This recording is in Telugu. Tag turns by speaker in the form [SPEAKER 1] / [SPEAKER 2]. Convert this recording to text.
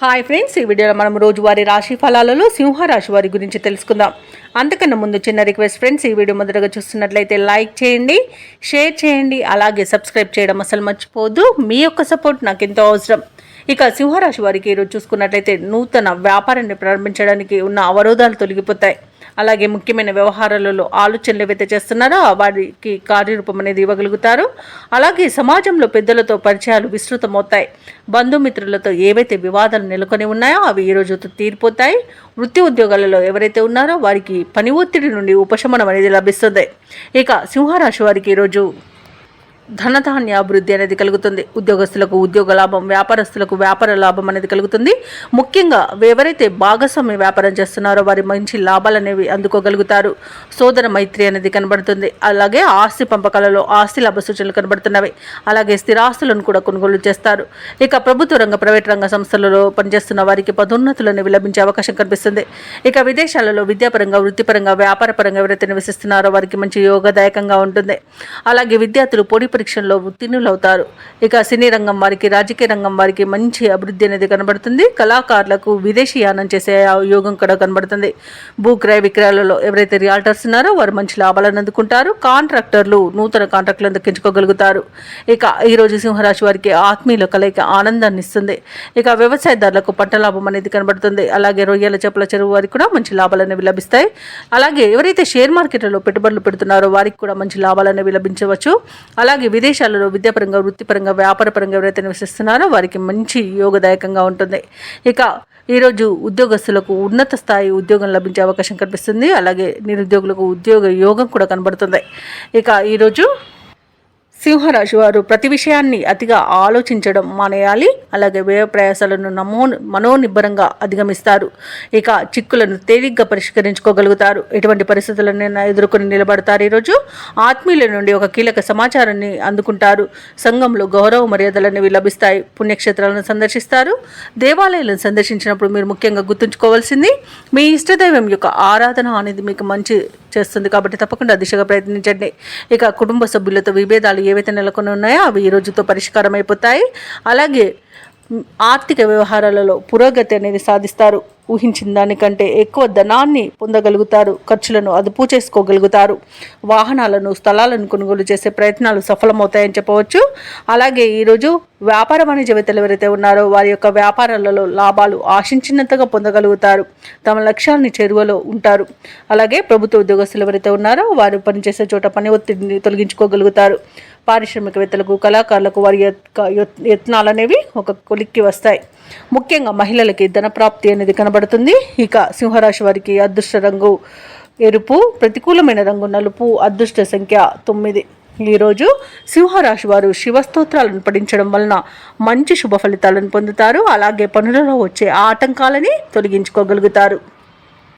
[SPEAKER 1] హాయ్ ఫ్రెండ్స్, ఈ వీడియోలో మనం రోజువారీ రాశి ఫలాలలో సింహరాశి వారి గురించి తెలుసుకుందాం. అంతకన్నా ముందు చిన్న రిక్వెస్ట్ ఫ్రెండ్స్, ఈ వీడియో మొదటగా చూస్తున్నట్లయితే లైక్ చేయండి, షేర్ చేయండి, అలాగే సబ్స్క్రైబ్ చేయడం అసలు మర్చిపోవద్దు. మీ యొక్క సపోర్ట్ నాకు ఎంతో అవసరం. ఇక సింహరాశి వారికి ఈరోజు చూసుకున్నట్లయితే నూతన వ్యాపారాన్ని ప్రారంభించడానికి ఉన్న అవరోధాలు తొలగిపోతాయి. అలాగే ముఖ్యమైన వ్యవహారాలలో ఆలోచనలు ఏవైతే చేస్తున్నారో వారికి కార్యరూపం అనేది ఇవ్వగలుగుతారు. అలాగే సమాజంలో పెద్దలతో పరిచయాలు విస్తృతమవుతాయి. బంధుమిత్రులతో ఏవైతే వివాదాలు నెలకొని ఉన్నాయో అవి ఈ రోజుతో తీరిపోతాయి. వృత్తి ఉద్యోగాలలో ఎవరైతే ఉన్నారో వారికి పని ఒత్తిడి నుండి ఉపశమనం అనేది లభిస్తుంది. ఇక సింహరాశి వారికి ఈరోజు ధనధాన్య అభివృద్ధి అనేది కలుగుతుంది. ఉద్యోగస్తులకు ఉద్యోగ లాభం, వ్యాపారస్తులకు వ్యాపార లాభం అనేది కలుగుతుంది. ముఖ్యంగా ఎవరైతే భాగస్వామ్య వ్యాపారం చేస్తున్నారో వారి మంచి లాభాలు అనేవి అందుకోగలుగుతారు. సోదర మైత్రి అనేది కనబడుతుంది. అలాగే ఆస్తి పంపకాలలో ఆస్తి లాభ సూచనలు కనబడుతున్నవి. అలాగే స్థిరాస్తులను కూడా కొనుగోలు చేస్తారు. ఇక ప్రభుత్వ రంగ, ప్రైవేట్ రంగ సంస్థలలో పనిచేస్తున్న వారికి పదోన్నతులు అనేవి లభించే అవకాశం కనిపిస్తుంది. ఇక విదేశాలలో విద్యాపరంగా, వృత్తిపరంగా, వ్యాపారపరంగా ఎవరైతే నివసిస్తున్నారో వారికి మంచి యోగదాయకంగా ఉంటుంది. అలాగే విద్యార్థులు పోటీ పరీక్షల్లో ఉత్తీర్ణులవుతారు. ఇక సినీ రంగం వారికి, రాజకీయ రంగం వారికి మంచి అభివృద్ధి అనేది కనబడుతుంది. కళాకారులకు విదేశీ యానం చేసే యోగం కూడా కనబడుతుంది. భూ క్రయ విక్రయాలలో ఎవరైతే రియాల్టర్స్ ఉన్నారో వారు మంచి లాభాలను అందుకుంటారు. కాంట్రాక్టర్లు నూతన కాంట్రాక్టులను దక్కించుకోగలుగుతారు. ఇక ఈరోజు సింహరాశి వారికి ఆత్మీయుల కలయిక ఆనందాన్ని ఇస్తుంది. ఇక వ్యవసాయదారులకు పంట లాభం అనేది కనబడుతుంది. అలాగే రొయ్యల, చేపల చెరువు వారికి కూడా మంచి లాభాలు అనేవి లభిస్తాయి. అలాగే ఎవరైతే షేర్ మార్కెట్లలో పెట్టుబడులు పెడుతున్నారో వారికి కూడా మంచి లాభాలు అనేవి లభించవచ్చు. అలాగే విదేశాలలో విద్యాపరంగా, వృత్తిపరంగా, వ్యాపారపరంగా ఎవరైతే నివసిస్తున్నారో వారికి మంచి యోగదాయకంగా ఉంటుంది. ఇక ఈరోజు ఉద్యోగస్తులకు ఉన్నత స్థాయి ఉద్యోగం లభించే అవకాశం కనిపిస్తుంది. అలాగే నిరుద్యోగులకు ఉద్యోగ యోగం కూడా కనబడుతుంది. ఇక ఈరోజు సింహరాశి వారు ప్రతి విషయాన్ని అతిగా ఆలోచించడం మానేయాలి. అలాగే వ్యయ ప్రయాసాలను మనోనిబ్బరంగా అధిగమిస్తారు. ఇక చిక్కులను తేలిగ్గా పరిష్కరించుకోగలుగుతారు. ఎటువంటి పరిస్థితులను ఎదుర్కొని నిలబడతారు. ఈరోజు ఆత్మీయుల నుండి ఒక కీలక సమాచారాన్ని అందుకుంటారు. సంఘంలో గౌరవ మర్యాదలు అనేవి లభిస్తాయి. పుణ్యక్షేత్రాలను సందర్శిస్తారు. దేవాలయాలను సందర్శించినప్పుడు మీరు ముఖ్యంగా గుర్తుంచుకోవాల్సింది మీ ఇష్టదైవం యొక్క ఆరాధన అనేది మీకు మంచి చేస్తుంది. కాబట్టి తప్పకుండా దిశగా ప్రయత్నించండి. ఇక కుటుంబ సభ్యులతో విభేదాలు ఏవైతే నెలకొని ఉన్నాయో అవి ఈ రోజుతో పరిష్కారం అయిపోతాయి. అలాగే ఆర్థిక వ్యవహారాలలో పురోగతి అనేది సాధిస్తారు. ఊహించిన దానికంటే ఎక్కువ ధనాన్ని పొందగలుగుతారు. ఖర్చులను అదుపు చేసుకోగలుగుతారు. వాహనాలను, స్థలాలను కొనుగోలు చేసే ప్రయత్నాలు సఫలమవుతాయని చెప్పవచ్చు. అలాగే ఈరోజు వ్యాపార వాణిజ్యవేత్తలు ఎవరైతే ఉన్నారో వారి యొక్క వ్యాపారాలలో లాభాలు ఆశించినంతగా పొందగలుగుతారు. తమ లక్ష్యాన్ని చేరువలో ఉంటారు. అలాగే ప్రభుత్వ ఉద్యోగస్తులు ఎవరైతే ఉన్నారో వారు పనిచేసే చోట పని ఒత్తిడిని తొలగించుకోగలుగుతారు. పారిశ్రామికవేత్తలకు, కళాకారులకు వారి యత్నాలు అనేవి ఒక కొలిక్కి వస్తాయి. ముఖ్యంగా మహిళలకి ధనప్రాప్తి అనేది కనబడుతుంది. ఇక సింహరాశి వారికి అదృష్ట రంగు ఎరుపు, ప్రతికూలమైన రంగు నలుపు, అదృష్ట సంఖ్య 9. ఈరోజు సింహరాశి వారు శివస్తోత్రాలను పఠించడం వలన మంచి శుభ ఫలితాలను పొందుతారు. అలాగే పనులలో వచ్చే ఆటంకాలని తొలగించుకోగలుగుతారు.